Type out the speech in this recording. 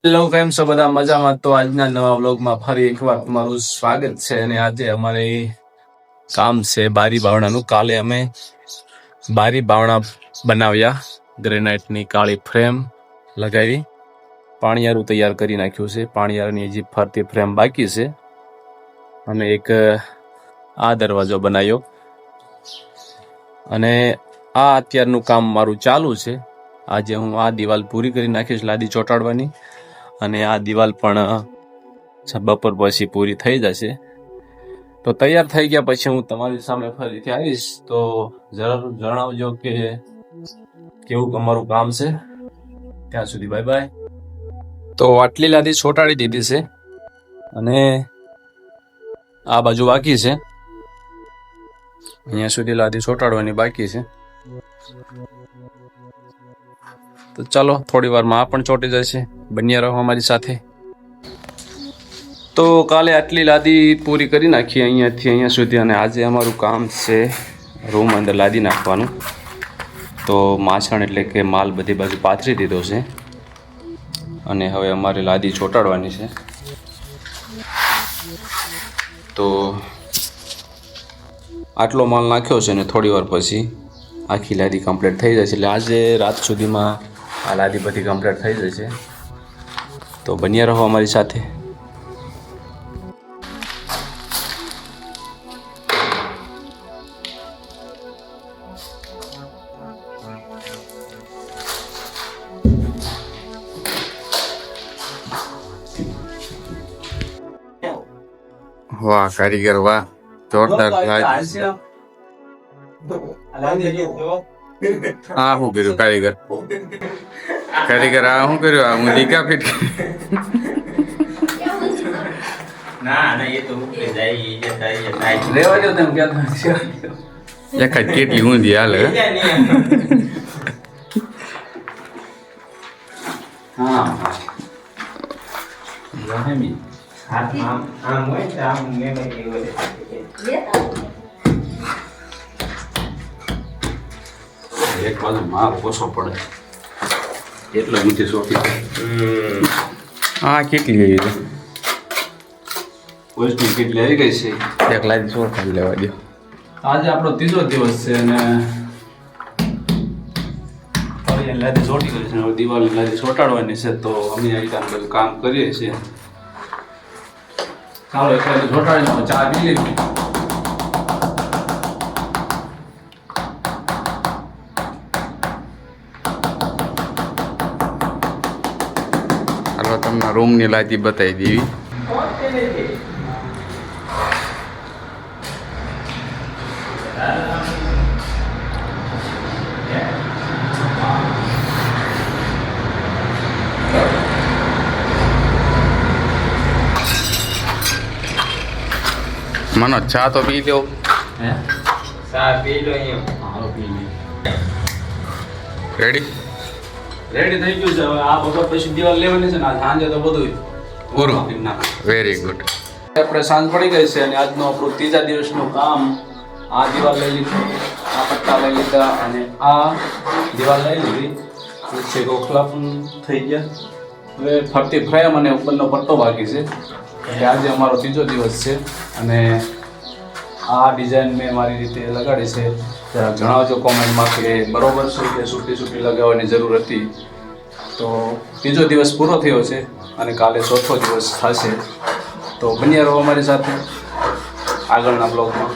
Hello, કેમ છો બધા? મજામાં? તો આજના નવા વ્લોગમાં ફરી એકવાર તમારું સ્વાગત છે. અને આજે અમારે કામ છે બારી બાવણાનું. કાલે અમે બારી બાવણા બનાવ્યા, ગ્રેનાઇટની કાળી ફ્રેમ લગાવી, પાણિયારું તૈયાર કરી નાખ્યું છે. પાણિયારની હજી ફરતી ફ્રેમ બાકી છે. અને એક આ દરવાજો બનાવ્યો, અને આ અત્યારનું કામ મારું ચાલુ છે. આજે હું આ દિવાલ પૂરી કરી નાખીશ, લાદી ચોંટાડવાની, અને આ દિવાલ પણ બપોર પછી પૂરી થઈ જશે. તો તૈયાર થઈ ગયા પછી હું તમારી સામે ફરીથી આવીશ. તો જરૂર જણાવજો કે કેવું અમારું કામ છે. ત્યાં સુધી બાય બાય. તો આટલી લાદી ચોંટાડી દીધી છે, અને આ બાજુ બાકી છે. અહીંયા સુધી લાદી ચોંટાડવાની બાકી છે. તો ચાલો, થોડી વારમાં આ પણ ચોંટી જશે. બન્યા રહો અમારી સાથે. તો કાલે આટલી લાદી પૂરી કરી નાખી અહીંયાથી અહીંયા સુધી, અને આજે અમારું કામ છે રૂમ અંદર લાદી નાખવાનું. તો માછણ એટલે કે માલ બધી બાજુ પાથરી દીધો છે, અને હવે અમારે લાદી ચોંટાડવાની છે. તો આટલો માલ નાખ્યો છે, ને થોડી વાર પછી આખી લાદી કમ્પ્લીટ થઈ જશે. એટલે આજે રાત સુધીમાં આ લાદી બધી કમ્પ્લીટ થઈ જશે. તો બન્યા રહો અમારી સાથે. વાહ કારીગર વાહ, જોરદાર. આ શું કર્યું કારીગર? કારીગર આ શું કર્યું? આ હું લીકા ફીટ એક જ કેટલી ઊંધી હાલે. એક બાજુ માર ઓછો પડે એટલો ઊંચી સોફી. હા કેટલી એવી છે? વસ્તુ કેટલી આવી ગઈ છે. એક લાદી સોળ ખાલી લેવા દો. આજે આપણો ત્રીજો દિવસ છે, અને લાદી ચોંટી ગઈ છે. હવે દિવાળની લાદી ચોંટાડવાની છે. તો અમે આ રીતે બધું કામ કરીએ છીએ. ચાલો, એક લાદી ચોંટાડીને ચા પી લઈએ. હાલો તમને રૂમની લાદી બતાવી દેવી. મનો ચા તો પી દો. ચા પી લો. હાલો, પી લઈએ. રેડી રેડી થઈ ગયું છે. હવે આ બપોર પછી દિવાલ લેવાની છે, ને આ સાંજે તો બધું પૂરું. Very good. આપણે સાંજ પડી ગઈ છે, અને આજનું આપણું ત્રીજા દિવસનું કામ. આ દિવાલ લઈ લીધી, આ પટ્ટા લઈ લીધા, અને આ દિવાલ લઈ લીધી. છે ગોખલા પણ થઈ ગયા. હવે ફરતી ફ્રેમ અને ઉપરનો પટ્ટો બાકી છે. એટલે આજે અમારો ત્રીજો દિવસ છે, અને આ ડિઝાઇન મેં મારી રીતે લગાડી છે. જણાવજો કોમેન્ટમાં કે બરોબર છે કે સૂટી લગાવવાની જરૂર હતી. તો ત્રીજો દિવસ પૂરો થયો છે, અને કાલે ચોથો દિવસ થશે. તો બન્યા રહો અમારી સાથે આગળના બ્લોગમાં.